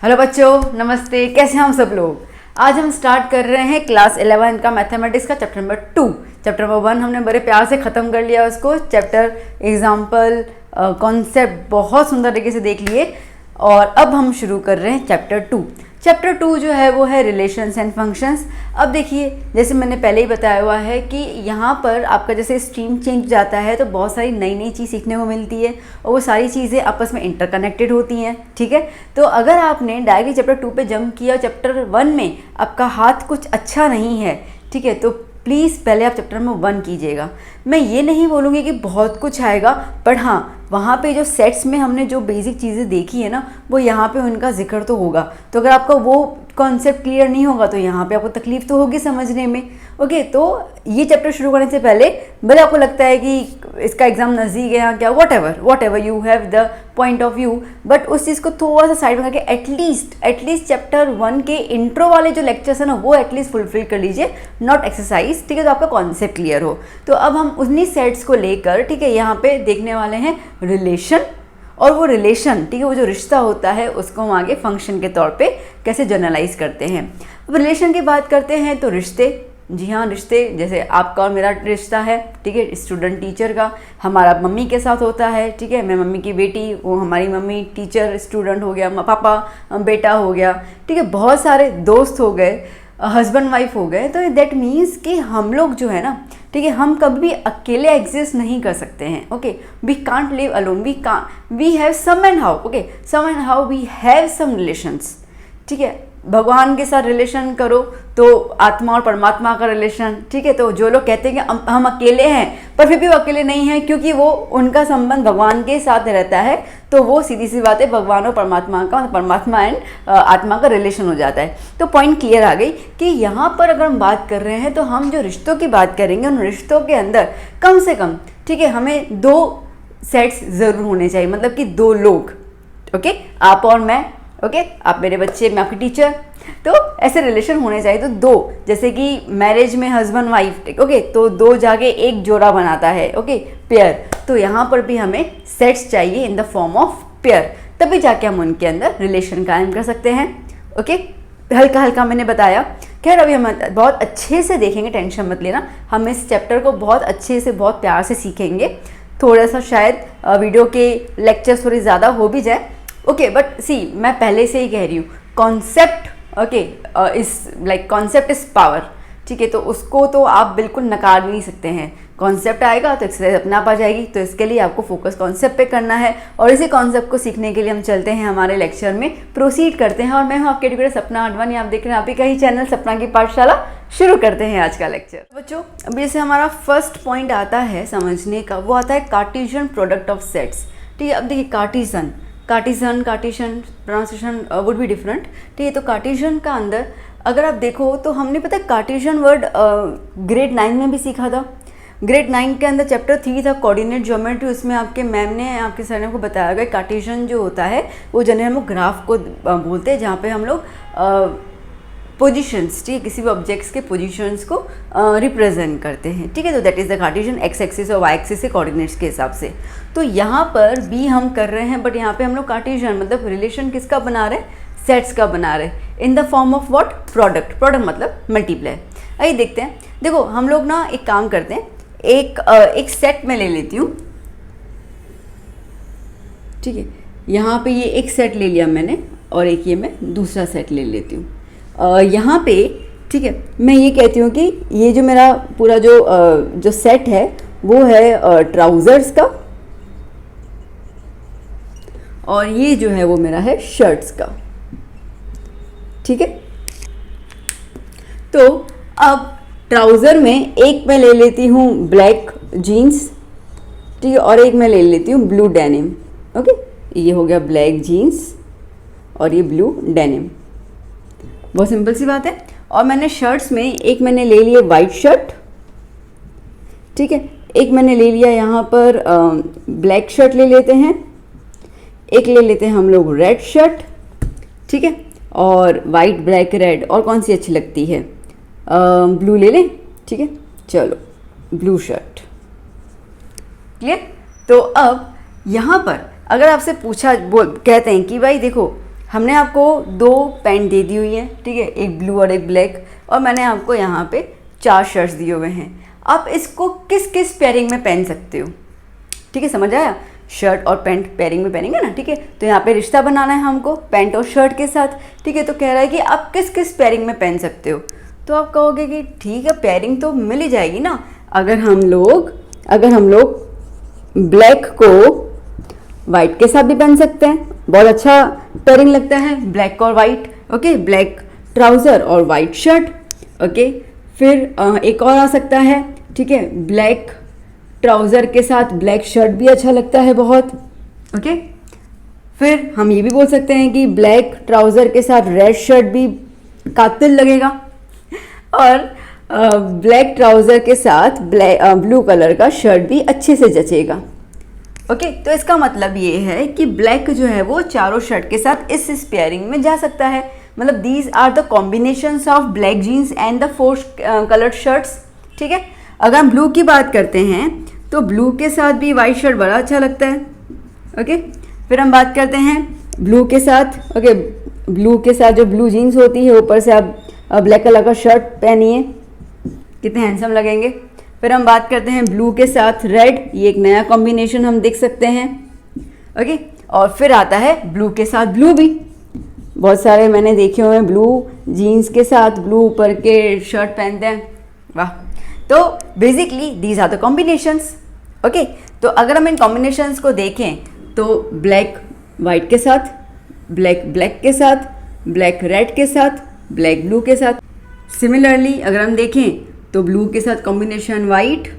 Hello बच्चों, नमस्ते। कैसे हैं हम सब लोग। आज हम स्टार्ट कर रहे हैं क्लास 11 का मैथमेटिक्स का चैप्टर नंबर 2। चैप्टर नंबर 1 हमने बड़े प्यार से ख़त्म कर लिया उसको। चैप्टर, एग्जाम्पल, कॉन्सेप्ट बहुत सुंदर तरीके से देख लिए और अब हम शुरू कर रहे हैं चैप्टर 2। चैप्टर 2 जो है वो है रिलेशंस एंड फंक्शंस। अब देखिए, जैसे मैंने पहले ही बताया हुआ है कि यहाँ पर आपका जैसे स्ट्रीम चेंज जाता है तो बहुत सारी नई नई चीज़ सीखने को मिलती है और वो सारी चीज़ें आपस में इंटरकनेक्टेड होती हैं। ठीक है, तो अगर आपने डायरेक्टली चैप्टर 2 पे जंप किया, चैप्टर 1 में आपका हाथ कुछ अच्छा नहीं है, ठीक है, तो प्लीज़ पहले आप चैप्टर नंबर 1 कीजिएगा। मैं ये नहीं बोलूँगी कि बहुत कुछ आएगा, पर हाँ, वहाँ पे जो सेट्स में हमने जो बेसिक चीज़ें देखी है ना, वो यहाँ पे उनका जिक्र तो होगा। तो अगर आपका वो कॉन्सेप्ट क्लियर नहीं होगा तो यहाँ पे आपको तकलीफ तो होगी समझने में। ओके, तो ये चैप्टर शुरू करने से पहले भले आपको लगता है कि इसका एग्ज़ाम नज़दीक है या क्या, what ever you have the point of view, but उस चीज़ को थोड़ा सा साइड में करके एटलीस्ट चैप्टर 1 के इंट्रो वाले जो लेक्चर्स है ना, वो एटलीस्ट फुलफिल कर लीजिए, नॉट एक्सरसाइज। ठीक है, तो आपका कॉन्सेप्ट क्लियर हो। तो अब हम उन्हीं सेट्स को लेकर, ठीक है, यहाँ पे देखने वाले हैं रिलेशन। और वो रिलेशन, ठीक है, वो जो रिश्ता होता है उसको हम आगे फंक्शन के तौर पे कैसे जनरलाइज करते हैं। अब रिलेशन की बात करते हैं तो रिश्ते, जी हाँ, रिश्ते जैसे आपका और मेरा रिश्ता है, ठीक है, स्टूडेंट टीचर का, हमारा मम्मी के साथ होता है, ठीक है, मैं मम्मी की बेटी, वो हमारी मम्मी टीचर स्टूडेंट हो गया, पापा बेटा हो गया, ठीक है, बहुत सारे दोस्त हो गए, हस्बैंड वाइफ हो गए। तो दैट मीन्स कि हम लोग जो है ना, ठीक है, हम कभी भी अकेले एग्जिस्ट नहीं कर सकते हैं। Okay, we can't live alone, we have some and how, okay, some and how we have some relations. ठीक है, भगवान के साथ रिलेशन करो तो आत्मा और परमात्मा का रिलेशन, ठीक है। तो जो लोग कहते हैं कि हम अकेले हैं, पर फिर भी वो अकेले नहीं हैं, क्योंकि वो उनका संबंध भगवान के साथ रहता है, तो वो सीधी सी बात है, भगवान और परमात्मा का, परमात्मा एंड आत्मा का रिलेशन हो जाता है। तो पॉइंट क्लियर आ गई कि यहाँ पर अगर हम बात कर रहे हैं तो हम जो रिश्तों की बात करेंगे, उन रिश्तों के अंदर कम से कम, ठीक है, हमें 2 सेट्स ज़रूर होने चाहिए, मतलब कि 2 लोग, ओके, आप और मैं, ओके, आप मेरे बच्चे, मैं आपकी टीचर, तो ऐसे रिलेशन होने चाहिए। तो 2, जैसे कि मैरिज में हस्बैंड वाइफ, ओके, तो 2 जाके एक जोड़ा बनाता है, ओके, पेयर। तो यहाँ पर भी हमें सेट्स चाहिए in the form of pair, तभी जाके हम उनके अंदर रिलेशन कायम कर सकते हैं। ओके, हल्का हल्का मैंने बताया। खैर, अभी हम बहुत अच्छे से देखेंगे, टेंशन मत लेना, हम इस चैप्टर को बहुत अच्छे से, बहुत प्यार से सीखेंगे। थोड़ा सा शायद वीडियो के लेक्चर्स थोड़ी ज़्यादा हो भी जाए, ओके, बट सी, मैं पहले से ही कह रही हूँ, concept, okay, concept is power, ठीक है, तो उसको तो आप बिल्कुल नकार नहीं सकते हैं। कॉन्सेप्ट आएगा तो एक्सरसाइज अपने आप आ जाएगी, तो इसके लिए आपको फोकस कॉन्सेप्ट पे करना है और इसी कॉन्सेप्ट को सीखने के लिए हम चलते हैं हमारे लेक्चर में, प्रोसीड करते हैं। और मैं हूँ आपके एजुकेटर सपना आडवाणी, आप देख रहे हैं आप ही का ही चैनल सपना की पाठशाला। शुरू करते हैं आज का लेक्चर। बच्चों, अब जैसे हमारा फर्स्ट पॉइंट आता है समझने का, वो आता है कार्टेशियन प्रोडक्ट ऑफ सेट्स। ठीक है, अब देखिए, Cartesian pronunciation would be different, ठीक है। तो कार्टेशियन का अंदर अगर आप देखो तो हमने, पता है, कार्टेशियन वर्ड ग्रेड 9 में भी सीखा था। ग्रेड 9 के अंदर चैप्टर 3 था कोऑर्डिनेट ज्योमेट्री, उसमें आपके मैम ने, आपके सर ने को बताया गया कार्टेशियन जो होता है वो जनरल हम लोग ग्राफ को बोलते हैं, जहाँ पे हम लोग पोजीशंस, ठीक है, किसी भी ऑब्जेक्ट्स के पोजीशंस को रिप्रेजेंट करते हैं। ठीक है, तो that is the Cartesian, x axis और वाई एक्सिस से कोऑर्डिनेट्स के हिसाब से। तो यहाँ पर भी हम कर रहे हैं, बट यहाँ पे हम लोग कार्टेशियन मतलब रिलेशन किसका बना रहे हैं, सेट्स का बना रहे हैं, in the form of what, product मतलब मल्टीप्लाई। आइए देखते हैं। देखो, हम लोग ना एक काम करते हैं, एक सेट में ले लेती हूँ, ठीक है, यहाँ पे ये एक सेट ले लिया मैंने और एक ये मैं दूसरा सेट ले लेती हूँ। यहाँ पे, ठीक है, मैं ये कहती हूँ कि ये जो मेरा पूरा जो सेट है वो है ट्राउज़र्स का, और ये जो है वो मेरा है शर्ट्स का। ठीक है, तो अब ट्राउज़र में एक मैं ले लेती हूँ ब्लैक जीन्स, ठीक है, और एक मैं ले लेती हूँ ब्लू डेनिम। ओके, ये हो गया ब्लैक जीन्स और ये ब्लू डेनिम, बहुत सिंपल सी बात है। और मैंने शर्ट्स में एक मैंने ले लिया वाइट शर्ट, ठीक है, एक मैंने ले लिया यहाँ पर ब्लैक शर्ट ले लेते हैं, एक ले लेते हैं हम लोग रेड शर्ट, ठीक है, और वाइट ब्लैक रेड, और कौन सी अच्छी लगती है, ब्लू ले लें, ठीक है, चलो ब्लू शर्ट, क्लियर। तो अब यहाँ पर अगर आपसे पूछा कहते हैं कि भाई देखो हमने आपको 2 पैंट दे दी हुई है, ठीक है, एक ब्लू और एक ब्लैक, और मैंने आपको यहाँ पे 4 शर्ट्स दिए हुए हैं। आप इसको किस किस पेयरिंग में पहन सकते हो, ठीक है, समझ आया? शर्ट और पैंट पेयरिंग में पहनेंगे ना, ठीक है। तो यहाँ पे रिश्ता बनाना है हमको पैंट और शर्ट के साथ, ठीक है। तो कह रहा है कि आप किस किस पेयरिंग में पहन सकते हो। तो आप कहोगे कि ठीक है, पेयरिंग तो मिल ही जाएगी ना। अगर हम लोग ब्लैक को वाइट के साथ भी पहन सकते हैं, बहुत अच्छा पेयरिंग लगता है, ब्लैक और वाइट, ओके, ब्लैक ट्राउज़र और वाइट शर्ट, ओके। फिर एक और आ सकता है, ठीक है, ब्लैक ट्राउज़र के साथ ब्लैक शर्ट भी अच्छा लगता है बहुत, ओके। फिर हम ये भी बोल सकते हैं कि ब्लैक ट्राउज़र के साथ रेड शर्ट भी कातिल लगेगा, और ब्लैक ट्राउज़र के साथ ब्लू कलर का शर्ट भी अच्छे से जचेगा, ओके। तो इसका मतलब ये है कि ब्लैक जो है वो चारों शर्ट के साथ इस पेयरिंग में जा सकता है। मतलब these are the combinations of black jeans and the 4 coloured shirts, ठीक है। अगर हम ब्लू की बात करते हैं तो ब्लू के साथ भी वाइट शर्ट बड़ा अच्छा लगता है, ओके। फिर हम बात करते हैं ब्लू के साथ, ओके, ब्लू के साथ जो ब्लू जीन्स होती है, ऊपर से आप ब्लैक कलर का शर्ट पहनिए, कितने हैंडसम लगेंगे। फिर हम बात करते हैं ब्लू के साथ रेड, ये एक नया कॉम्बिनेशन हम देख सकते हैं, ओके। और फिर आता है ब्लू के साथ ब्लू भी, बहुत सारे मैंने देखे हुए हैं ब्लू जीन्स के साथ ब्लू ऊपर के शर्ट पहनते हैं, वाह। तो basically these are the combinations, okay. तो अगर हम इन कॉम्बिनेशंस को देखें तो ब्लैक वाइट के साथ, ब्लैक ब्लैक के साथ, ब्लैक रेड के साथ, ब्लैक ब्लू के साथ। सिमिलरली अगर हम देखें तो ब्लू के साथ कॉम्बिनेशन वाइट,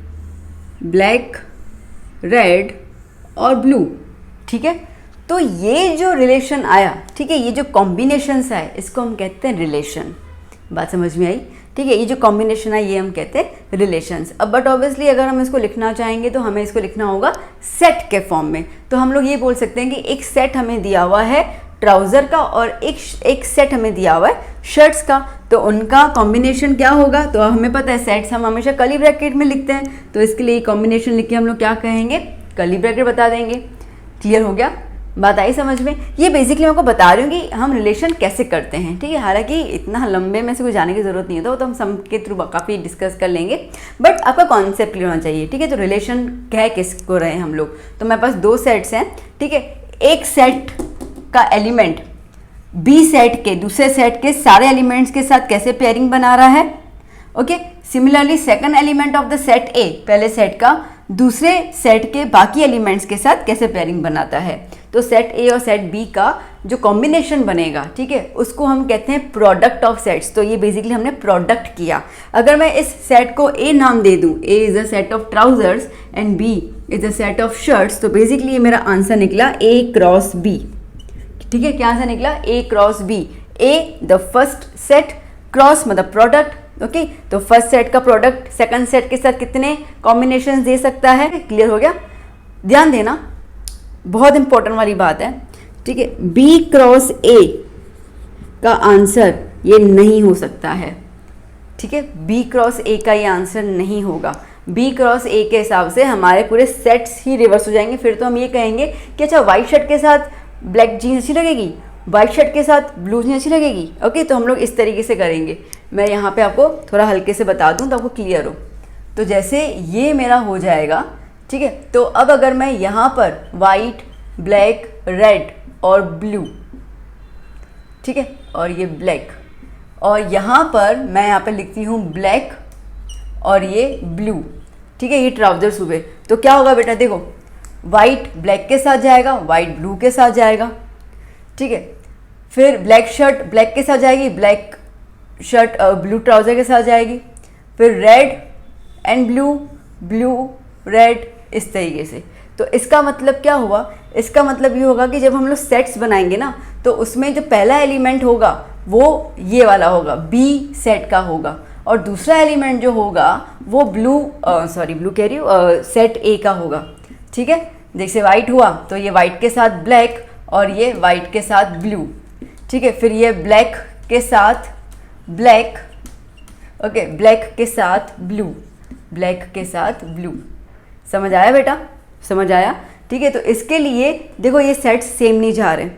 ब्लैक, रेड और ब्लू, ठीक है। तो ये जो रिलेशन आया, ठीक है, ये जो कॉम्बिनेशंस आए, इसको हम कहते हैं रिलेशन। बात समझ में आई, ठीक है। ये जो कॉम्बिनेशन है ये हम कहते हैं रिलेशंस। अब बट ऑब्वियसली अगर हम इसको लिखना चाहेंगे तो हमें इसको लिखना होगा सेट के फॉर्म में। तो हम लोग ये बोल सकते हैं कि एक सेट हमें दिया हुआ है ट्राउज़र का और एक सेट हमें दिया हुआ है शर्ट्स का, तो उनका कॉम्बिनेशन क्या होगा। तो हमें पता है सेट्स हम हमेशा कर्ली ब्रैकेट में लिखते हैं, तो इसके लिए कॉम्बिनेशन लिख के हम लोग क्या कहेंगे, कर्ली ब्रैकेट बता देंगे। क्लियर हो गया, बात आई समझ में। ये बेसिकली मैं आपको बता रही हूँ कि हम रिलेशन कैसे करते हैं, ठीक है। हालांकि इतना लंबे में से कोई जाने की ज़रूरत नहीं होता, वो तो हम सम के थ्रू काफ़ी डिस्कस कर लेंगे, बट आपका कॉन्सेप्ट क्लियर होना चाहिए, ठीक है। तो रिलेशन कह किसको रहे हम लोग, तो मेरे पास 2 सेट्स हैं, ठीक है। एक सेट का एलिमेंट बी सेट के दूसरे सेट के सारे एलिमेंट्स के साथ कैसे पेयरिंग बना रहा है, okay. Similarly second element of the set ए पहले सेट का दूसरे सेट के बाकी एलिमेंट्स के साथ कैसे पेयरिंग बनाता है। तो सेट ए और सेट बी का जो कॉम्बिनेशन बनेगा, ठीक है, उसको हम कहते हैं प्रोडक्ट ऑफ सेट्स। तो ये बेसिकली हमने प्रोडक्ट किया। अगर मैं इस सेट को ए नाम दे दूं, A is a set of trousers and B is a set of shirts, तो बेसिकली ये मेरा आंसर निकला ए क्रॉस बी, ठीक है। क्या आंसर निकला, A cross B. A the first set, cross मतलब प्रोडक्ट, ओके। तो फर्स्ट सेट का प्रोडक्ट सेकंड सेट के साथ कितने कॉम्बिनेशंस दे सकता है। क्लियर हो गया, ध्यान देना, बहुत इंपॉर्टेंट वाली बात है, ठीक है। बी क्रॉस ए का आंसर ये नहीं हो सकता है, ठीक है। बी क्रॉस ए का ये आंसर नहीं होगा। बी क्रॉस ए के हिसाब से हमारे पूरे सेट्स ही रिवर्स हो जाएंगे। फिर तो हम ये कहेंगे कि अच्छा व्हाइट शर्ट के साथ ब्लैक जीन्स अच्छी लगेगी, वाइट शर्ट के साथ ब्लू जीन्स अच्छी लगेगी, ओके। तो हम लोग इस तरीके से करेंगे। मैं यहाँ पे आपको थोड़ा हल्के से बता दूँ तो आपको क्लियर हो। तो जैसे ये मेरा हो जाएगा, ठीक है। तो अब अगर मैं यहाँ पर वाइट, ब्लैक, रेड और ब्लू, ठीक है, और ये ब्लैक, और यहाँ पर मैं यहाँ पे लिखती हूँ ब्लैक और ये ब्लू, ठीक है, ये ट्राउजर्स हुए। तो क्या होगा बेटा, देखो वाइट ब्लैक के साथ जाएगा, वाइट ब्लू के साथ जाएगा, ठीक है। फिर ब्लैक शर्ट ब्लैक के साथ जाएगी, ब्लैक शर्ट ब्लू ट्राउज़र के साथ जाएगी। फिर red and blue, blue red, इस तरीके से। तो इसका मतलब क्या हुआ, इसका मतलब ये होगा कि जब हम लोग सेट्स बनाएंगे ना, तो उसमें जो पहला एलिमेंट होगा वो ये वाला होगा, बी सेट का होगा, और दूसरा एलिमेंट जो होगा वो ब्लू कह रही हूँ, सेट ए का होगा, ठीक है। जैसे वाइट हुआ तो ये वाइट के साथ ब्लैक और ये वाइट के साथ ब्लू, ठीक है। फिर ये ब्लैक के साथ ब्लैक, ओके, ब्लैक के साथ ब्लू, ब्लैक के साथ ब्लू। समझ आया बेटा, समझ आया, ठीक है। तो इसके लिए देखो ये सेट्स सेम नहीं जा रहे,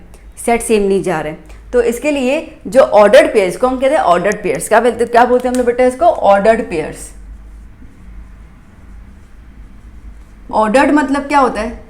सेट सेम नहीं जा रहे हैं। तो इसके लिए जो ऑर्डर्ड पेयर्स को हम कहते हैं ऑर्डर्ड पेयर्स। क्या बोलते हैं हम लोग बेटा इसको? Ordered pairs. ऑर्डर्ड मतलब क्या होता है?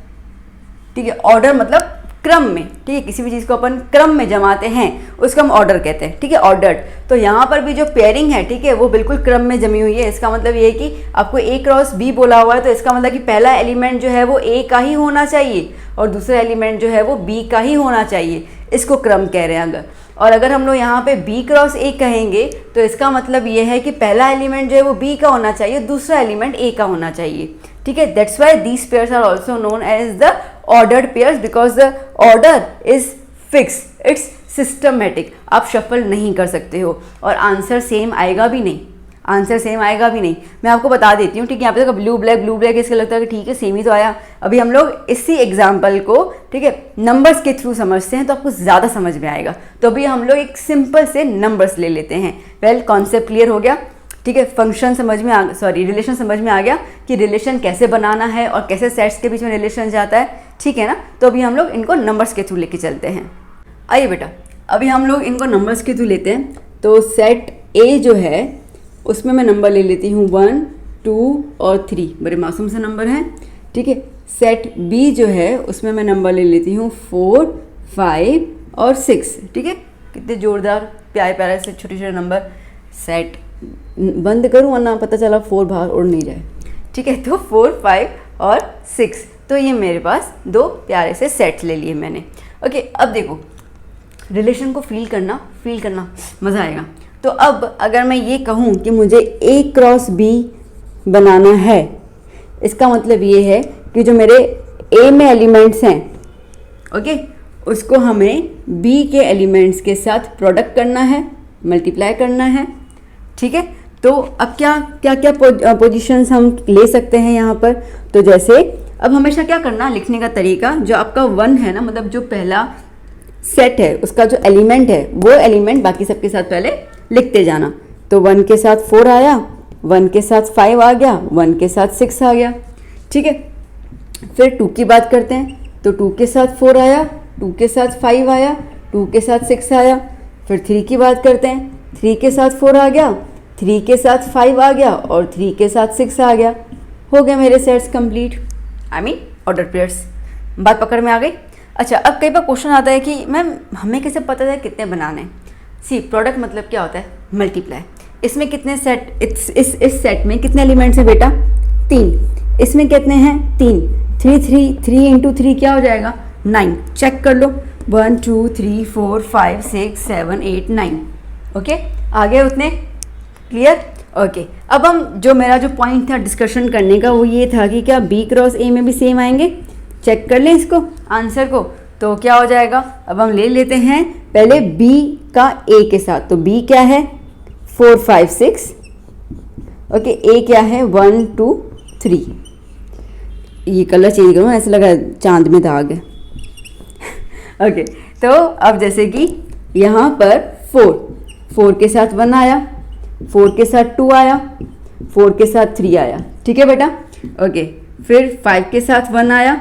ठीक है, ऑर्डर मतलब क्रम में, ठीक है, किसी भी चीज़ को अपन क्रम में जमाते हैं उसको हम ऑर्डर कहते हैं, ठीक है, ऑर्डर्ड। तो यहाँ पर भी जो पेयरिंग है, ठीक है, वो बिल्कुल क्रम में जमी हुई है। इसका मतलब ये है कि आपको A क्रॉस B बोला हुआ है, तो इसका मतलब कि पहला एलिमेंट जो है वो A का ही होना चाहिए और दूसरा एलिमेंट जो है वो B का ही होना चाहिए। इसको क्रम कह रहे हैं अगर। और अगर हम लोग यहाँ पे B क्रॉस A कहेंगे तो इसका मतलब ये है कि पहला एलिमेंट जो है वो B का होना चाहिए, दूसरा एलिमेंट A का होना चाहिए, ठीक है। That's why these pairs are also known as the ordered pairs because the order is fixed, it's systematic। आप शफल नहीं कर सकते हो और आंसर सेम आएगा भी नहीं, आंसर सेम आएगा भी नहीं। मैं आपको बता देती हूँ, ठीक है, यहाँ पे ब्लू ब्लैक इसका लगता है कि ठीक है सेम ही तो आया। अभी हम लोग इसी एग्जाम्पल को, ठीक है, नंबर्स के थ्रू समझते हैं तो आपको ज़्यादा समझ में आएगा। तो अभी हम लोग एक सिंपल से नंबर्स ले लेते हैं। वेल, कॉन्सेप्ट क्लियर हो गया, ठीक है, फंक्शन समझ में आ रिलेशन समझ में आ गया कि रिलेशन कैसे बनाना है और कैसे सेट्स के बीच में रिलेशन जाता है, ठीक है ना। तो अभी हम लोग इनको नंबर्स के थ्रू लेके चलते हैं। आइए बेटा, अभी हम लोग इनको नंबर्स के थ्रू लेते हैं। तो सेट ए जो है उसमें मैं नंबर ले लेती हूँ 1, 2 और 3, बड़े मासूम से नंबर हैं, ठीक है। सेट बी जो है उसमें मैं नंबर ले लेती हूँ 4, 5 और 6, ठीक है। कितने जोरदार प्यारे प्यारे से छोटे छोटे नंबर। सेट बंद करूँ वरना पता चला 4 बाहर उड़ नहीं जाए, ठीक है। तो 4, 5 और 6, तो ये मेरे पास 2 प्यारे से सेट्स ले लिए मैंने। ओके, अब देखो रिलेशन को फील करना मज़ा आएगा। तो अब अगर मैं ये कहूँ कि मुझे A क्रॉस B बनाना है, इसका मतलब ये है कि जो मेरे A में एलिमेंट्स हैं, ओके, उसको हमें B के एलिमेंट्स के साथ प्रोडक्ट करना है, मल्टीप्लाई करना है, ठीक है। तो अब क्या पोजीशंस हम ले सकते हैं यहाँ पर? तो जैसे अब हमेशा क्या करना, लिखने का तरीका, जो आपका 1 है ना, मतलब जो पहला सेट है उसका जो एलिमेंट है वो एलिमेंट बाकी सबके साथ पहले लिखते जाना। तो 1 के साथ 4 आया, 1 के साथ 5 आ गया, 1 के साथ 6 आ गया, ठीक है। फिर 2 की बात करते हैं, तो 2 के साथ 4 आया, 2 के साथ 5 आया, 2 के साथ 6 आया। फिर 3 की बात करते हैं, 3 के साथ 4 आ गया, 3 के साथ 5 आ गया और 3 के साथ 6 आ गया। हो गए मेरे sets complete, I mean order pairs. बात पकड़ में आ गई? अच्छा, अब कई बार क्वेश्चन आता है कि मैम हमें कैसे पता है कितने बनाने? सी, प्रोडक्ट मतलब क्या होता है? मल्टीप्लाई। इसमें कितने सेट, इस सेट में कितने एलिमेंट्स हैं बेटा? 3। इसमें कितने हैं? 3। 3 इंटू 3 क्या हो जाएगा? 9। चेक कर लो, 1 2 3 4 5 6 7 8 9। ओके, आ गए उतने? क्लियर? ओके, अब हम जो मेरा जो पॉइंट था डिस्कशन करने का वो ये था कि क्या B क्रॉस A में भी सेम आएंगे? चेक कर लें इसको, आंसर को। तो क्या हो जाएगा, अब हम ले लेते हैं पहले B का A के साथ। तो B क्या है? 4 5 6, ओके। A क्या है? 1 2 3। ये कलर चेंज करूँ, ऐसा लगा चांद में दाग है। ओके, तो अब जैसे कि यहाँ पर 4 के साथ 1 आया, 4 के साथ 2 आया, 4 के साथ 3 आया, ठीक है बेटा। ओके, फिर 5 के साथ 1 आया,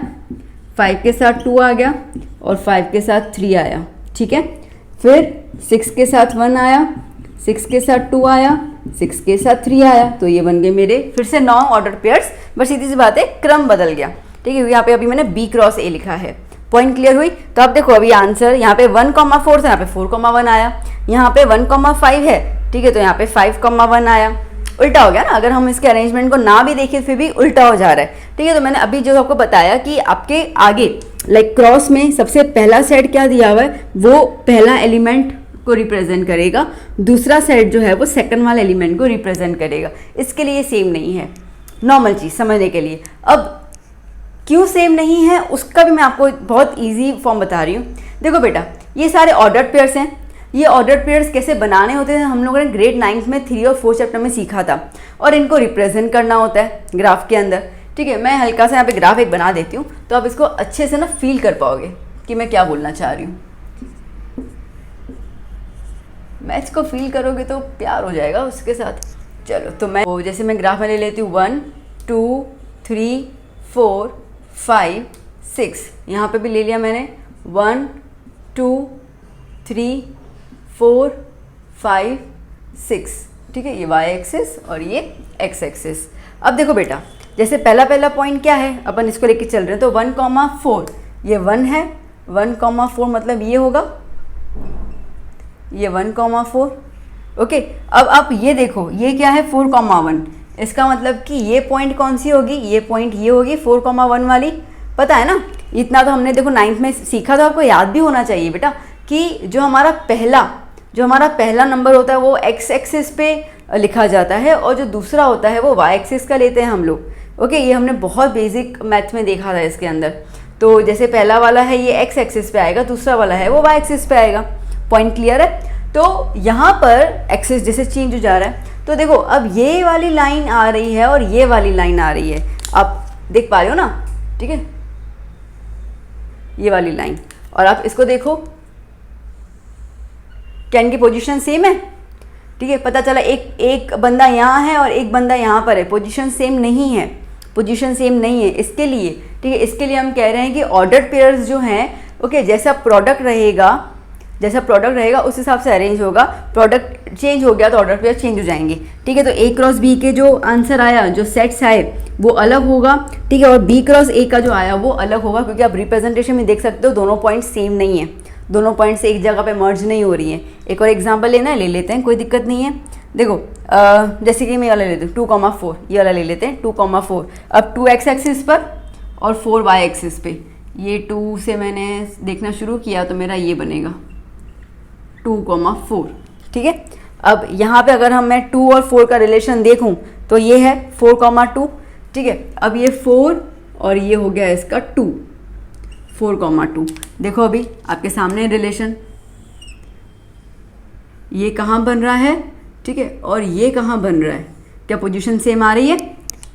5 के साथ 2 आ गया और 5 के साथ 3 आया, ठीक है। फिर 6 के साथ 1 आया, 6 के साथ 2 आया, 6 के साथ 3 आया। तो ये बन गए मेरे फिर से 9 ऑर्डर पेयर्स। बस सीधी सी बात है, क्रम बदल गया, ठीक है। यहाँ पे अभी मैंने B क्रॉस A लिखा है। पॉइंट क्लियर हुई? तो अब देखो, अभी आंसर यहाँ पे 1,4 था, यहाँ पे 4,1 आया, यहाँ पे 1,5 है, ठीक है, तो यहाँ पे 5,1 आया। उल्टा हो गया ना, अगर हम इसके अरेंजमेंट को ना भी देखें फिर भी उल्टा हो जा रहा है, ठीक है। तो मैंने अभी जो आपको बताया कि आपके आगे लाइक क्रॉस में सबसे पहला सेट क्या दिया हुआ है, वो पहला एलिमेंट को रिप्रेजेंट करेगा, दूसरा सेट जो है वो सेकंड वाला एलिमेंट को रिप्रेजेंट करेगा। इसके लिए सेम नहीं है, नॉर्मल चीज़ समझने के लिए। अब क्यों सेम नहीं है उसका भी मैं आपको बहुत ईजी फॉर्म बता रही हूँ। देखो बेटा, ये सारे ऑर्डर्ड पेयर्स हैं। ये ऑर्डर्ड पेयर्स कैसे बनाने होते हैं हम लोगों ने ग्रेड 9 में 3 और 4 चैप्टर में सीखा था, और इनको रिप्रेजेंट करना होता है ग्राफ के अंदर, ठीक है। मैं हल्का सा यहाँ पे ग्राफ एक बना देती हूँ तो आप इसको अच्छे से ना फील कर पाओगे कि मैं क्या बोलना चाह रही हूँ। मैथ्स को फील करोगे तो प्यार हो जाएगा उसके साथ। चलो, तो मैं जैसे मैं ग्राफ में ले लेती हूँ 1 2 3 4 5 6, यहाँ पे भी ले लिया मैंने 1 2 3 4 5 6, ठीक है, ये y एक्सिस और ये x एक्सिस। अब देखो बेटा, जैसे पहला पॉइंट क्या है, अपन इसको लेके चल रहे हैं, तो 1,4 ये 1 है, 1,4 मतलब ये होगा, ये 1,4। ओके, अब आप ये देखो, ये क्या है 4,1, इसका मतलब कि ये पॉइंट कौन सी होगी, ये पॉइंट ये होगी 4,1 वाली, पता है ना। इतना तो हमने देखो 9th में सीखा, तो आपको याद भी होना चाहिए बेटा कि जो हमारा पहला नंबर होता है वो x एक्सिस पे लिखा जाता है, और जो दूसरा होता है वो y एक्सिस का लेते हैं हम लोग। ओके, ये हमने बहुत बेसिक मैथ में देखा था इसके अंदर। तो जैसे पहला वाला है ये x एक्सिस पे आएगा, दूसरा वाला है वो y एक्सिस पे आएगा। पॉइंट क्लियर है। तो यहाँ पर एक्सिस जैसे चेंज हो जा रहा है, तो देखो अब ये वाली लाइन आ रही है और ये वाली लाइन आ रही है, आप देख पा रहे हो ना, ठीक है, ये वाली लाइन। और आप इसको देखो, क्या इनकी पोजीशन सेम है, ठीक है। पता चला एक बंदा यहाँ है और एक बंदा यहाँ पर है, पोजीशन सेम नहीं है, पोजीशन सेम नहीं है। इसके लिए, ठीक है, इसके लिए हम कह रहे हैं कि ऑर्डर्ड पेयर्स जो हैं, ओके, जैसा प्रोडक्ट रहेगा उस हिसाब से अरेंज होगा। प्रोडक्ट चेंज हो गया तो ऑर्डर पेयर चेंज हो जाएंगे, ठीक है। तो A क्रॉस B के जो आंसर आया, जो सेट्स आए वो अलग होगा, ठीक है, और B क्रॉस A का जो आया वो अलग होगा, क्योंकि आप रिप्रेजेंटेशन में देख सकते हो दोनों पॉइंट सेम नहीं है, दोनों पॉइंट्स एक जगह पे मर्ज नहीं हो रही है। एक और एग्जांपल लेना है, ले लेते हैं, कोई दिक्कत नहीं है। देखो जैसे कि मैं वाला ले लेती हूँ 2,4, ये वाला ले लेते हैं 2,4। अब 2x एक्सिस पर और 4y एक्सिस पे, ये 2 से मैंने देखना शुरू किया तो मेरा ये बनेगा 2,4, ठीक है। अब यहाँ पे अगर मैं 2 और 4 का रिलेशन देखूँ तो ये है 4,2, ठीक है। अब ये 4 और ये हो गया इसका 2, 4,2। देखो अभी आपके सामने रिलेशन, ये कहाँ बन रहा है, ठीक है, और ये कहाँ बन रहा है, क्या पोजीशन सेम आ रही है,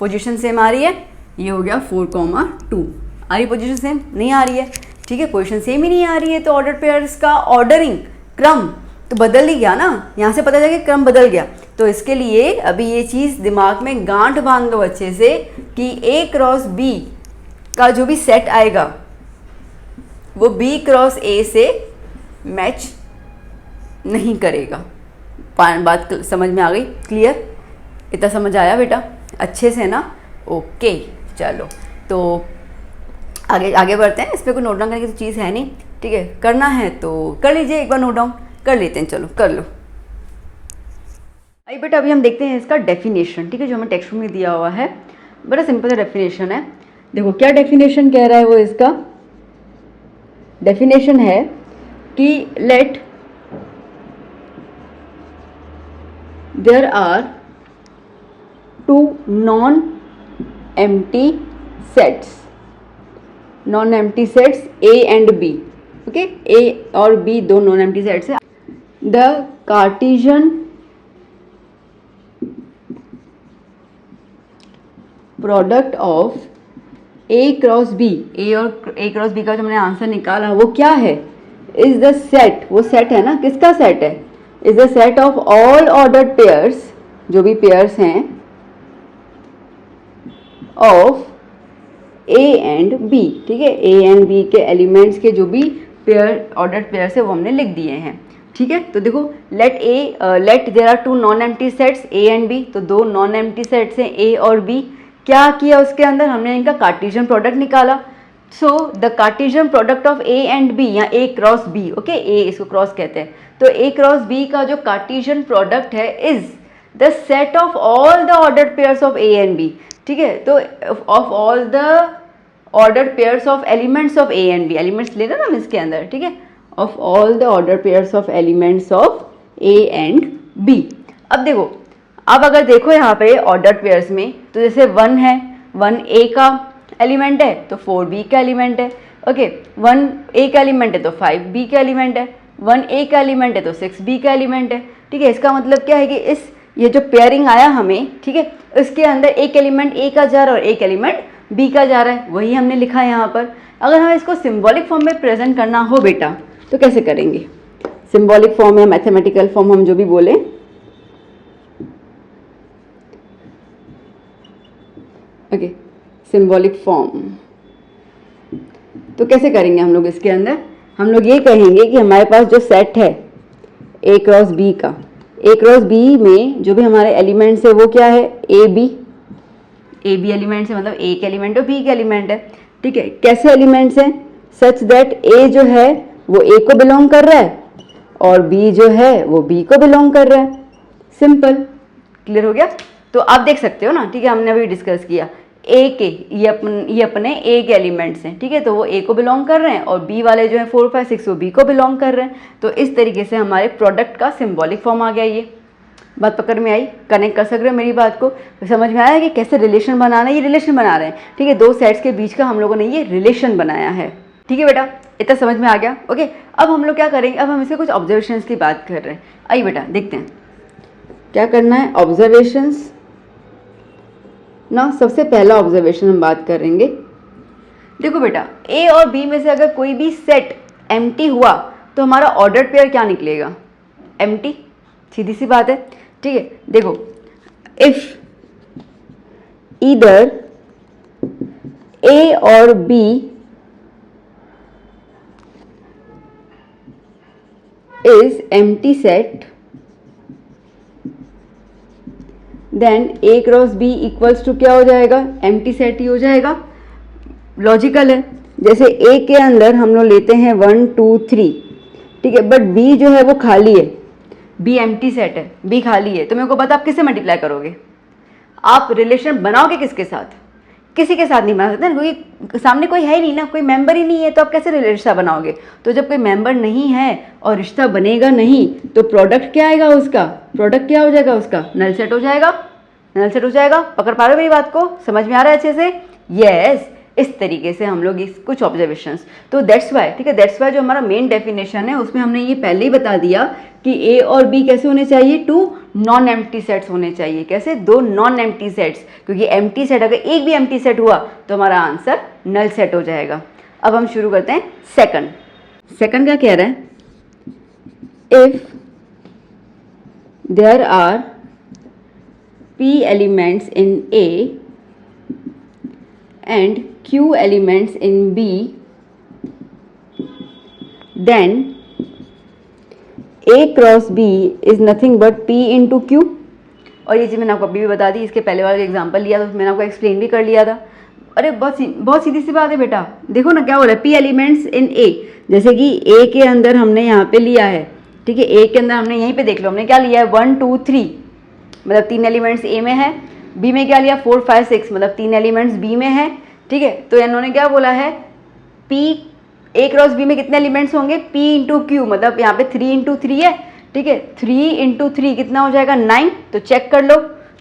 पोजीशन सेम आ रही है। ये हो गया 4,2, आ रही पोजीशन सेम, नहीं आ रही है, ठीक है, पोजीशन सेम ही नहीं आ रही है, तो ऑर्डर पेयर्स का ऑर्डरिंग क्रम तो बदल ही गया ना, यहाँ से पता चला कि क्रम बदल गया। तो इसके लिए अभी ये चीज़ दिमाग में गांठ बांध दो अच्छे से कि A क्रॉस B का जो भी सेट आएगा वो B क्रॉस A से मैच नहीं करेगा। बात समझ में आ गई, क्लियर, इतना समझ आया बेटा अच्छे से ना, ओके। चलो तो आगे बढ़ते हैं, इस पर कोई नोट डाउन करने की तो चीज़ है नहीं, ठीक है, करना है तो कर लीजिए, एक बार नोट डाउन कर लेते हैं, चलो कर लो। आई बेटा अभी हम देखते हैं इसका डेफिनेशन, ठीक है, जो हमें टेक्स्ट बुक में दिया हुआ है, बड़ा सिंपल सा डेफिनेशन है। देखो क्या डेफिनेशन कह रहा है वो, इसका डेफिनेशन है कि let there are 2 non empty sets, non empty sets A and B, okay, A और B दो नॉन एम्प्टी सेट्स है। The Cartesian product of A cross B, A और A क्रॉस B का जो मैंने आंसर निकाला वो क्या है, इज द सेट, वो सेट है ना, किसका सेट है, is the set of all ordered pairs, जो भी पेयर्स हैं ऑफ A एंड B, ठीक है, A एंड B के एलिमेंट्स के जो भी पेयर ऑर्डर्ड पेयर्स है वो हमने लिख दिए हैं, ठीक है। तो देखो let there are 2 non empty sets A and B, तो दो नॉन एम्प्टी सेट्स हैं A और B। क्या किया उसके अंदर, हमने इनका कार्टेशियन प्रोडक्ट निकाला। So the Cartesian product of A and B, या A cross B, okay, A इसको क्रॉस कहते हैं, तो A क्रॉस B का जो कार्टेशियन प्रोडक्ट है is the set of all the ordered pairs of A and B, ठीक है। तो of all the ordered pairs of elements of A and B, elements ले रहे ना हम इसके अंदर, ठीक है, of all the order pairs of elements of A and B। अब देखो, अब अगर देखो यहाँ पे ऑर्डर्ड पेयर्स में, तो जैसे 1 है, 1 A का एलिमेंट है तो 4 B का एलिमेंट है, ओके, 1 A का एलिमेंट है तो 5 B का एलिमेंट है, 1 A का एलिमेंट है तो 6 B का एलिमेंट है, ठीक है। इसका मतलब क्या है कि ये जो पेयरिंग आया हमें, ठीक है, इसके अंदर एक एलिमेंट A का जा रहा है और एक एलिमेंट B का जा रहा है, वही हमने लिखा है यहाँ पर। अगर हमें इसको सिंबॉलिक फॉर्म में प्रेजेंट करना हो बेटा तो कैसे करेंगे, सिंबॉलिक फॉर्म या मैथमेटिकल फॉर्म हम जो भी बोले, ओके, सिंबॉलिक फॉर्म तो कैसे करेंगे हम लोग इसके अंदर, हम लोग ये कहेंगे कि हमारे पास जो सेट है ए क्रॉस बी का, ए क्रॉस बी में जो भी हमारे एलिमेंट्स है वो क्या है, ए बी एलिमेंट्स है, मतलब ए के एलिमेंट और बी के एलिमेंट है। ठीक है, कैसे एलिमेंट्स हैं, सच दैट ए जो है वो ए को बिलोंग कर रहा है और बी जो है वो बी को बिलोंग कर रहा है। सिंपल, क्लियर हो गया। तो आप देख सकते हो ना, ठीक है, हमने अभी डिस्कस किया ए के ये अपने ए के एलिमेंट्स हैं, ठीक है, तो वो ए को बिलोंग कर रहे हैं और बी वाले जो है 4 5 6 वो बी को बिलोंग कर रहे हैं। तो इस तरीके से हमारे प्रोडक्ट का सिंबॉलिक फॉर्म आ गया। ये बात पकड़ में आई, कनेक्ट कर सक रहे हो मेरी बात को, समझ में आया कि कैसे रिलेशन बनाना है। ये रिलेशन बना रहे हैं, ठीक है, दो सेट्स के बीच का हम लोगों ने ये रिलेशन बनाया है। ठीक है बेटा, इतना समझ में आ गया। ओके, अब हम लोग क्या करेंगे, अब हम इसके कुछ ऑब्जर्वेशंस की बात कर रहे हैं। आइए बेटा देखते हैं क्या करना है। ऑब्जर्वेशंस ना, सबसे पहला ऑब्जर्वेशन हम बात करेंगे। देखो बेटा, ए और बी में से अगर कोई भी सेट एम्प्टी हुआ तो हमारा ऑर्डर्ड पेयर क्या निकलेगा, एम्प्टी, सीधी सी बात है। ठीक है, देखो, इफ ईदर ए और B is empty set, then A cross B equals to क्या हो जाएगा, एम्प्टी सेट ही हो जाएगा। लॉजिकल है। जैसे ए के अंदर हम लोग लेते हैं 1 2 3, ठीक है, बट बी जो है वो खाली है, बी एम्प्टी सेट है, बी खाली है, तो मेरे को पता आप किससे मल्टीप्लाई करोगे, आप रिलेशन बनाओगे किसके साथ, किसी के साथ नहीं बना सकते, क्योंकि सामने कोई है ही नहीं ना, कोई मेंबर ही नहीं है, तो आप कैसे रिश्ता बनाओगे। तो जब कोई मेंबर नहीं है और रिश्ता बनेगा नहीं तो प्रोडक्ट क्या आएगा उसका, प्रोडक्ट क्या हो जाएगा उसका, नल सेट हो जाएगा, नल सेट हो जाएगा। पकड़ पा रहे हो मेरी बात को, समझ में आ रहा है अच्छे से। यस, इस तरीके से हम लोग इस कुछ ऑब्जर्वेशंस, तो दैट्स वाई, ठीक है, दैट्स वाई जो हमारा मेन डेफिनेशन है उसमें हमने ये पहले ही बता दिया कि ए और बी कैसे होने चाहिए, 2 नॉन एम्प्टी सेट्स होने चाहिए। कैसे, 2 नॉन एम्प्टी सेट्स, क्योंकि एम्प्टी सेट अगर एक भी एम्प्टी सेट हुआ तो हमारा आंसर नल सेट हो जाएगा। अब हम शुरू करते हैं सेकंड। सेकंड क्या कह रहा है, if there are p elements in A and q elements in B, then A cross B is nothing but P into Q। और ये चीज़ मैंने आपको अभी भी बता दी, इसके पहले वाला एग्जांपल लिया तो मैंने आपको एक्सप्लेन भी कर लिया था। अरे बहुत सीधी सी बात है बेटा, देखो ना क्या हो रहा है, P एलिमेंट्स इन A, जैसे कि A के अंदर हमने यहाँ पे लिया है, ठीक है, A के अंदर हमने यहीं पे देख लो हमने क्या लिया है, 1 2 3, मतलब 3 एलिमेंट्स ए में है। बी में क्या लिया, 4 5 6, मतलब 3 एलिमेंट्स बी में है। ठीक है, तो इन्होंने क्या बोला है, पी ए क्रॉस बी में कितने एलिमेंट्स होंगे, पी इंटू क्यू, मतलब यहाँ पे 3 इंटू 3 है। ठीक है, 3 इंटू 3 कितना हो जाएगा, 9। तो चेक कर लो,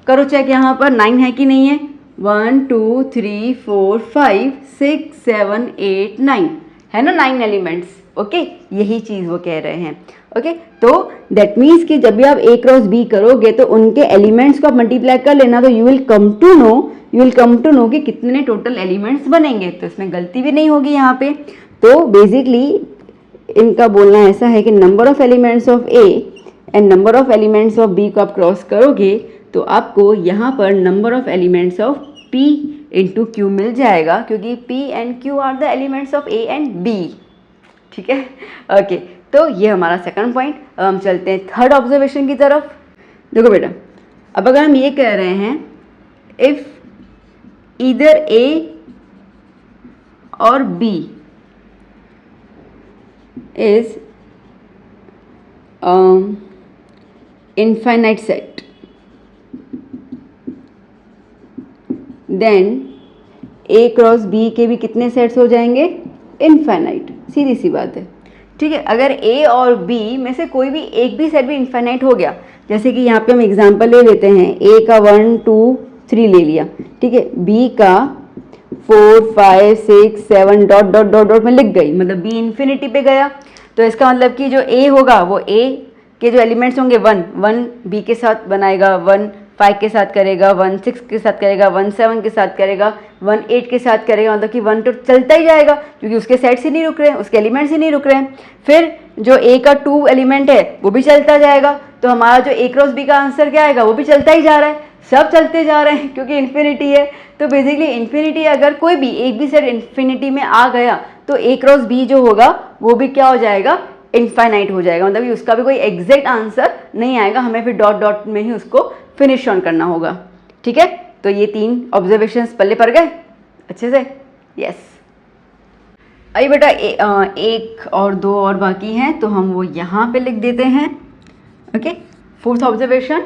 करो चेक यहाँ पर 9 है कि नहीं है, 1 2 3 4 5 6 7 8 9 है ना, 9 एलिमेंट्स। ओके, यही चीज़ वो कह रहे हैं। ओके, तो दैट मीन्स कि जब भी आप ए क्रॉस बी करोगे तो उनके एलिमेंट्स को आप मल्टीप्लाई कर लेना, तो you will come to know कि कितने टोटल एलिमेंट्स बनेंगे, तो इसमें गलती भी नहीं होगी यहाँ पे। तो बेसिकली इनका बोलना ऐसा है कि number of elements of A and number of elements of B को आप क्रॉस करोगे तो आपको यहाँ पर number of elements of P into Q मिल जाएगा, क्योंकि P and Q are the elements of A and B. ठीक है, ओके, तो ये हमारा सेकंड पॉइंट। अब हम चलते हैं थर्ड ऑब्जर्वेशन की तरफ। देखो बेटा, अब अगर हम ये कह रहे हैं इफ ईदर ए और B is infinite set, then A cross B के भी कितने सेट्स हो जाएंगे, इनफाइनाइट। सीधी सी बात है। ठीक है, अगर ए और बी में से कोई भी एक भी सेट भी इनफाइनाइट हो गया, जैसे कि यहाँ पे हम एग्जांपल ले लेते हैं, ए का 1 2 3 ले लिया, ठीक है, बी का 4 5 6 7 डॉट डॉट डॉट डॉट में लिख गई, मतलब बी इन्फिनिटी पे गया। तो इसका मतलब कि जो ए होगा वो ए के जो एलिमेंट्स होंगे 1 बी के साथ बनाएगा, 1 5 के साथ करेगा, 1 6 के साथ करेगा, 1 7 के साथ करेगा, 1 8 के साथ करेगा, मतलब कि 1 तो चलता ही जाएगा क्योंकि उसके सेट्स ही नहीं रुक रहे हैं, उसके एलिमेंट्स ही नहीं रुक रहे हैं। फिर जो ए का 2 एलिमेंट है वो भी चलता जाएगा, तो हमारा जो ए क्रॉस बी का आंसर क्या आएगा, वो भी चलता ही जा रहा है, सब चलते जा रहे हैं क्योंकि इन्फिनिटी है। तो बेसिकली इन्फिनिटी, अगर कोई भी एक भी सेट इन्फिनिटी में आ गया तो ए क्रॉस बी जो होगा वो भी क्या हो जाएगा, इनफाइनाइट हो जाएगा, मतलब कि उसका भी कोई एग्जैक्ट आंसर नहीं आएगा, हमें फिर डॉट डॉट में ही उसको फिनिश ऑन करना होगा। ठीक है, तो ये 3 ऑब्जर्वेशंस पल्ले पड़ गए अच्छे से। यस, अभी बेटा एक और 2 और बाकी हैं, तो हम वो यहाँ पे लिख देते हैं। Okay, fourth observation.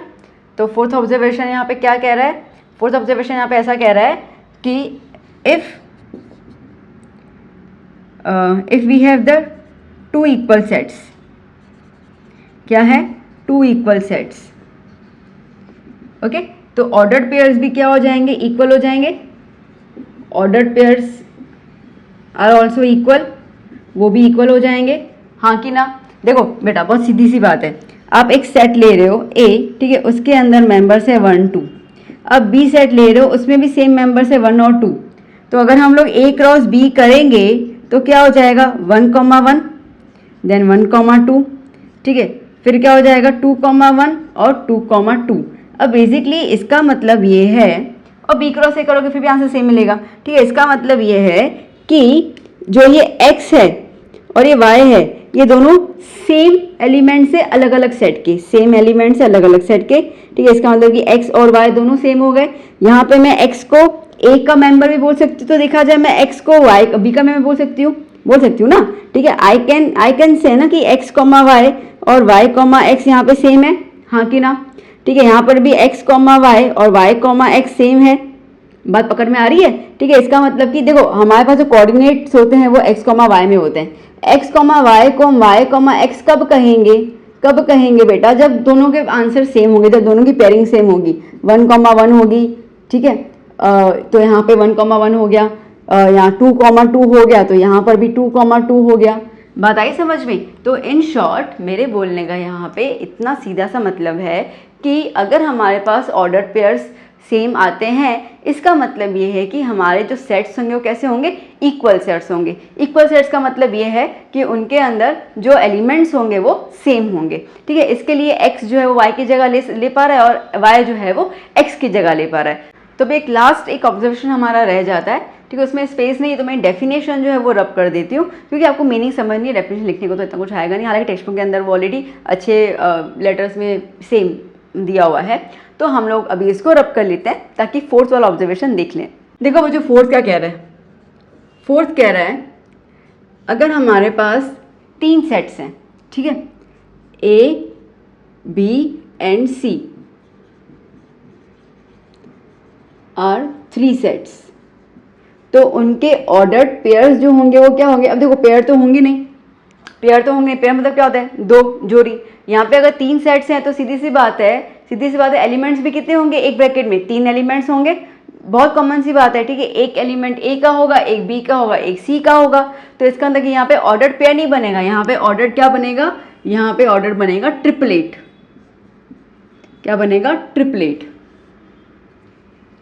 तो फोर्थ ऑब्जर्वेशन यहाँ पे क्या कह रहा है, फोर्थ ऑब्जर्वेशन यहाँ पे ऐसा कह रहा है कि if we have the 2 equal sets, क्या है 2 इक्वल सेट्स। ओके, तो ऑर्डर्ड पेयर्स भी क्या हो जाएंगे, इक्वल हो जाएंगे। Ordered pairs are also equal, वो भी इक्वल हो जाएंगे, हाँ कि ना। देखो बेटा बहुत सीधी सी बात है, आप एक सेट ले रहे हो ए, ठीक है, उसके अंदर मेंबर्स है 1 2, अब बी सेट ले रहे हो उसमें भी सेम मेंबर्स है 1 और 2, तो अगर हम लोग ए क्रॉस बी करेंगे तो क्या हो जाएगा 1 1 देन 1 2, ठीक है, फिर क्या हो जाएगा 2 1 और 2 2। अब बेसिकली इसका मतलब ये है, और बी क्रॉस ए करोगे फिर भी आंसर सेम मिलेगा। ठीक है, इसका मतलब ये है कि जो ये x है और ये y है, ये दोनों सेम एलिमेंट से अलग अलग सेट के, सेम एलिमेंट से अलग अलग सेट के। ठीक है, इसका मतलब कि x और y दोनों सेम हो गए। यहाँ पे मैं x को a का मेंबर भी बोल सकती हूँ, तो देखा जाए मैं x को b का मेंबर बोल सकती हूँ ना। ठीक है, आई कैन से ना कि x, y और y, x यहाँ पे सेम है, हाँ कि ना। ठीक है, यहाँ पर भी x, y और y, x सेम है, बात पकड़ में आ रही है। ठीक है, इसका मतलब कि देखो हमारे पास जो कोऑर्डिनेट्स होते हैं वो x, y में होते हैं। x, y को y, x कब कहेंगे बेटा, जब दोनों के आंसर सेम होंगे, जब दोनों की पेयरिंग सेम होगी, 1 1 होगी। ठीक है, तो यहाँ पे 1 1 हो गया, यहाँ 2 2 हो गया, तो यहाँ पर भी 2 2 हो गया। बात आई समझ में। तो इन शॉर्ट मेरे बोलने का यहाँ पे इतना सीधा सा मतलब है कि अगर हमारे पास ऑर्डर्ड पेयर्स सेम आते हैं, इसका मतलब ये है कि हमारे जो सेट्स होंगे वो कैसे होंगे, इक्वल सेट्स होंगे। इक्वल सेट्स का मतलब ये है कि उनके अंदर जो एलिमेंट्स होंगे वो सेम होंगे। ठीक है, इसके लिए x जो है वो y की जगह ले पा रहा है और y जो है वो x की जगह ले पा रहा है। तो एक लास्ट एक ऑब्जर्वेशन हमारा रह जाता है। ठीक है, उसमें स्पेस नहीं है तो मैं डेफिनेशन जो है वो रब कर देती हूँ, क्योंकि आपको मीनिंग समझनी है, डेफिनेशन लिखने को तो इतना कुछ आएगा नहीं, हालांकि टेक्स्ट बुक के अंदर वो ऑलरेडी अच्छे लेटर्स में सेम दिया हुआ है। तो हम लोग अभी इसको रब कर लेते हैं ताकि फोर्थ वाला ऑब्जर्वेशन देख लें। देखो वो जो फोर्थ क्या कह रहा है, फोर्थ कह रहा है अगर हमारे पास 3 सेट्स हैं, ठीक है, A B and C are 3 sets, तो उनके ऑर्डर्ड पेयर्स जो होंगे वो क्या होंगे। अब देखो पेयर तो होंगे नहीं, पेयर मतलब क्या होता है, 2 जोड़ी। यहाँ पे अगर 3 सेट्स हैं तो सीधी सी बात है एलिमेंट्स भी कितने होंगे, एक ब्रैकेट में 3 एलिमेंट्स होंगे, बहुत कॉमन सी बात है। ठीक है, एक एलिमेंट ए का होगा, एक बी का होगा, एक सी का होगा, तो इसका मतलब कि यहाँ पे ऑर्डर्ड पेयर नहीं बनेगा, यहाँ पे ऑर्डर्ड क्या बनेगा, यहाँ पे ऑर्डर बनेगा ट्रिपलेट। क्या बनेगा, ट्रिपलेट।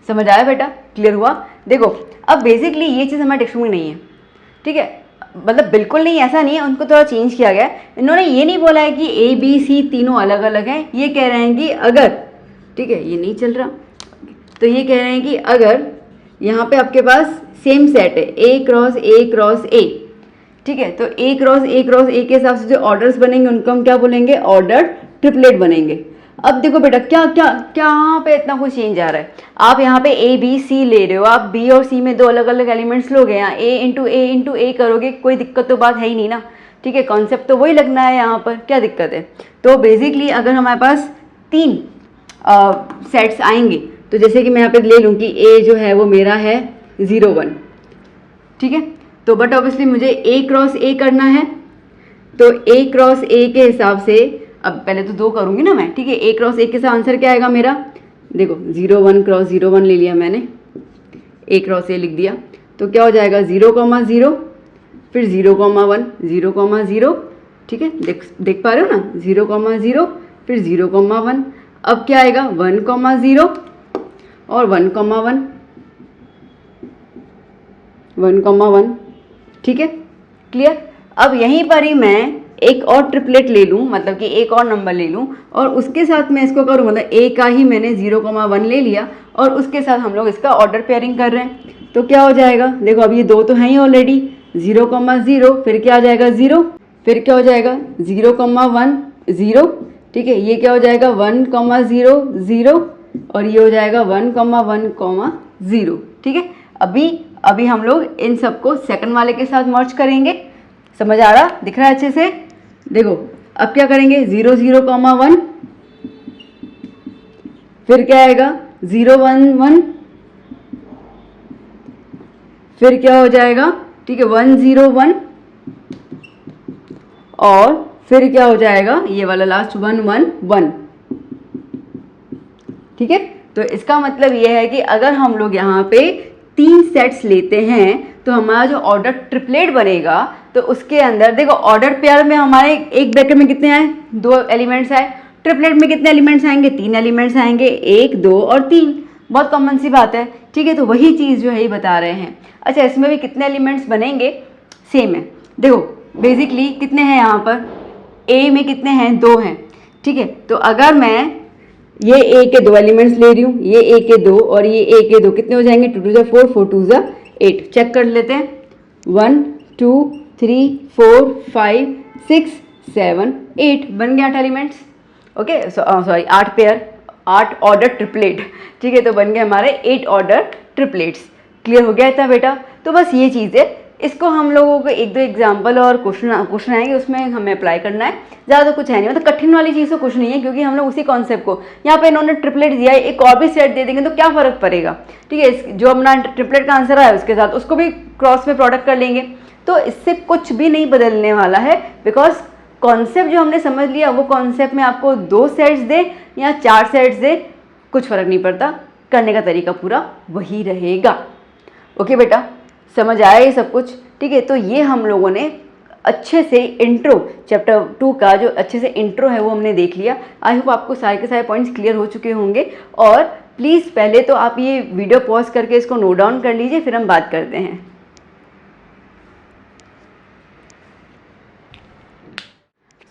समझ आया बेटा, क्लियर हुआ। देखो अब बेसिकली ये चीज़ हमारे टेक्स्ट बुक में नहीं है। ठीक है, मतलब बिल्कुल नहीं, ऐसा नहीं है, उनको थोड़ा चेंज किया गया है। इन्होंने ये नहीं बोला है कि ए बी सी तीनों अलग अलग हैं, ये कह रहे हैं कि अगर, ठीक है ये नहीं चल रहा, तो ये कह रहे हैं कि अगर यहाँ पे आपके पास सेम सेट है ए क्रॉस ए, ठीक है, तो ए क्रॉस ए के हिसाब से जो ऑर्डर्स बनेंगे उनको हम क्या बोलेंगे, ऑर्डर ट्रिपलेट बनेंगे। अब देखो बेटा क्या क्या क्या यहाँ पे इतना कुछ चेंज आ रहा है। आप यहाँ पे ए बी सी ले रहे हो, आप बी और सी में 2 अलग अलग एलिमेंट्स लोगे, यहाँ ए इंटू ए करोगे, कोई दिक्कत तो बात है ही नहीं ना। ठीक है, कॉन्सेप्ट तो वही लगना है, यहाँ पर क्या दिक्कत है। तो बेसिकली अगर हमारे पास 3 सेट्स आएंगे, तो जैसे कि मैं यहाँ पे ले लूँ कि ए जो है वो मेरा है 0 1, ठीक है, तो बट ऑब्वियसली मुझे ए क्रॉस ए करना है, तो ए क्रॉस ए के हिसाब से अब पहले तो 2 करूँगी ना मैं। ठीक है, ए क्रॉस ए के साथ आंसर क्या आएगा मेरा, देखो 0 1 क्रॉस 0 1 ले लिया मैंने, ए क्रॉस ए लिख दिया, तो क्या हो जाएगा 0 0 फिर 0 1 0 0, ठीक है, देख पा रहे हो ना, 0 0 फिर 0 1। अब क्या आएगा 1 0 और 1 1, ठीक है, क्लियर। अब यहीं पर ही मैं एक और ट्रिपलेट ले लूँ, मतलब कि एक और नंबर ले लूँ और उसके साथ मैं इसको करूँ, मतलब ए का ही मैंने 0 1 ले लिया और उसके साथ हम लोग इसका ऑर्डर पेयरिंग कर रहे हैं, तो क्या हो जाएगा, देखो अब ये 2 तो हैं ही ऑलरेडी, 0,0, फिर क्या आ जाएगा 0, फिर क्या हो जाएगा 0,1 0, ठीक है। ये क्या हो जाएगा 1,0 0 और ये हो जाएगा 1,1,0, ठीक है। अभी हम लोग इन सबको सेकंड वाले के साथ मर्ज करेंगे। समझ आ रहा, दिख रहा है अच्छे से? देखो अब क्या करेंगे 0 0,1, फिर क्या आएगा 0 1 1, फिर क्या हो जाएगा, ठीक है 1 0 1, और फिर क्या हो जाएगा ये वाला लास्ट 1 1 1, ठीक है। तो इसका मतलब ये है कि अगर हम लोग यहाँ पे 3 सेट्स लेते हैं तो हमारा जो ऑर्डर ट्रिपलेट बनेगा, तो उसके अंदर देखो ऑर्डर पेयर में हमारे एक ब्रैकेट में कितने आए, 2 एलिमेंट्स आए। ट्रिपलेट में कितने एलिमेंट्स आएंगे, 3 एलिमेंट्स आएंगे, 1 2 और 3। बहुत कॉमन सी बात है, ठीक है। तो वही चीज़ जो है ये बता रहे हैं। अच्छा, इसमें भी कितने एलिमेंट्स बनेंगे, सेम है। देखो बेसिकली कितने हैं यहाँ पर, ए में कितने हैं, 2 हैं, ठीक है। तो अगर मैं ये ए के 2 एलिमेंट्स ले रही हूँ, ये ए के 2 और ये ए के 2, कितने हो जाएंगे 2 2 4 4 2 8। चेक कर लेते हैं, 1 2 3 4 5 6 7 8, बन गया 8 elements. Okay sorry 8 pair, 8 order triplet, ठीक है। तो बन गए हमारे 8 ऑर्डर ट्रिपलेट्स। क्लियर हो गया था बेटा? तो बस ये चीज़ है, इसको हम लोगों को 1 2 एग्जाम्पल और क्वेश्चन आएंगे, उसमें हमें अप्लाई करना है। ज़्यादा तो कुछ है नहीं, मतलब कठिन वाली चीज़ तो कुछ नहीं है, क्योंकि हम लोग उसी कॉन्सेप्ट को, यहाँ पे इन्होंने ट्रिपलेट दिया है, एक और भी सेट दे देंगे तो क्या फ़र्क पड़ेगा, ठीक है। जो अपना ट्रिपलेट का आंसर आया उसके साथ उसको भी क्रॉस में प्रोडक्ट कर लेंगे, तो इससे कुछ भी नहीं बदलने वाला है। बिकॉज कॉन्सेप्ट जो हमने समझ लिया, वो कॉन्सेप्ट में आपको 2 सेट्स दे या 4 सेट्स दे, कुछ फ़र्क नहीं पड़ता, करने का तरीका पूरा वही रहेगा। ओके बेटा, समझ आया ये सब कुछ, ठीक है। तो ये हम लोगों ने अच्छे से इंट्रो चैप्टर 2 का जो अच्छे से इंट्रो है वो हमने देख लिया। आई होप आपको सारे के सारे पॉइंट्स क्लियर हो चुके होंगे। और प्लीज़ पहले तो आप ये वीडियो पॉज करके इसको नोट डाउन कर लीजिए, फिर हम बात करते हैं।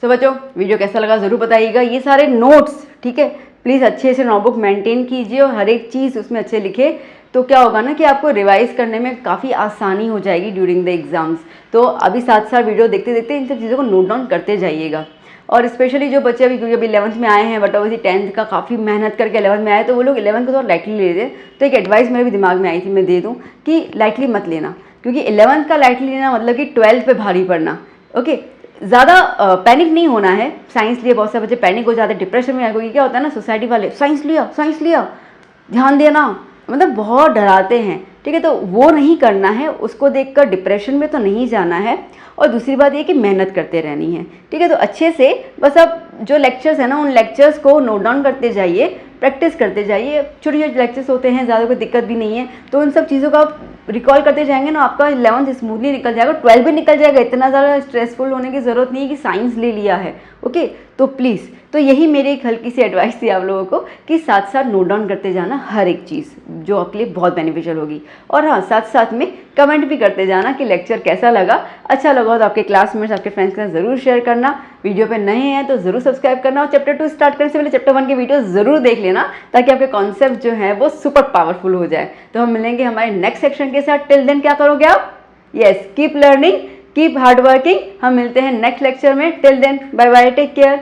तो बच्चों, वीडियो कैसा लगा ज़रूर बताइएगा। ये सारे नोट्स, ठीक है, प्लीज़ अच्छे से नोटबुक मेंटेन कीजिए और हर एक चीज़ उसमें अच्छे लिखे, तो क्या होगा ना कि आपको रिवाइज करने में काफ़ी आसानी हो जाएगी ड्यूरिंग द एग्ज़ाम्स। तो अभी साथ साथ वीडियो देखते देखते इन सब चीज़ों को नोट डाउन करते जाइएगा। और स्पेशली जो बच्चे अभी, क्योंकि अभी 11th में आए हैं, बट अभी 10th का काफ़ी मेहनत करके 11th में आए, तो वो लोग 11th को थोड़ा लाइटली ले रहे। तो एक एडवाइस मेरे भी दिमाग में आई थी, मैं दे दूँ कि लाइटली मत लेना, क्योंकि 11th का लाइटली लेना मतलब कि 12th पे भारी पड़ना। ओके, ज़्यादा पैनिक नहीं होना है। साइंस लिए बहुत सारे बच्चे पैनिक हो जाते हैं, डिप्रेशन में, क्योंकि क्या होता है ना, सोसाइटी वाले साइंस लिया ध्यान देना, मतलब बहुत डराते हैं, ठीक है। तो वो नहीं करना है, उसको देखकर डिप्रेशन में तो नहीं जाना है। और दूसरी बात ये कि मेहनत करते रहनी है, ठीक है। तो अच्छे से बस अब जो लेक्चर्स है ना, उन लेक्चर्स को नोट डाउन करते जाइए, प्रैक्टिस करते जाइए। छोटे छोटे लेक्चर्स होते हैं, ज़्यादा कोई दिक्कत भी नहीं है, तो उन सब चीज़ों का आप रिकॉल करते जाएंगे ना, आपका 11th स्मूथली निकल जाएगा, 12 भी निकल जाएगा। इतना ज़्यादा स्ट्रेसफुल होने की ज़रूरत नहीं है कि साइंस ले लिया है। ओके, तो प्लीज़, तो यही मेरी एक हल्की सी एडवाइस थी आप लोगों को कि साथ साथ नोट डाउन करते जाना हर एक चीज़, जो आपके लिए बहुत बेनिफिशियल होगी। और हाँ, साथ साथ में कमेंट भी करते जाना कि लेक्चर कैसा लगा। अच्छा लगा तो आपके क्लासमेट्स, आपके फ्रेंड्स के साथ ज़रूर शेयर करना। वीडियो पे नए हैं तो ज़रूर सब्सक्राइब करना, और चैप्टर 2 स्टार्ट करने से पहले चैप्टर 1 के वीडियो ज़रूर देख लेना, ताकि आपके कॉन्सेप्ट जो है वो सुपर पावरफुल हो जाए। तो हम मिलेंगे हमारे नेक्स्ट सेक्शन के साथ। टिल देन क्या करोगे आप? Yes, keep learning, keep hard working. हम मिलते हैं नेक्स्ट लेक्चर में। Till then bye bye, take care.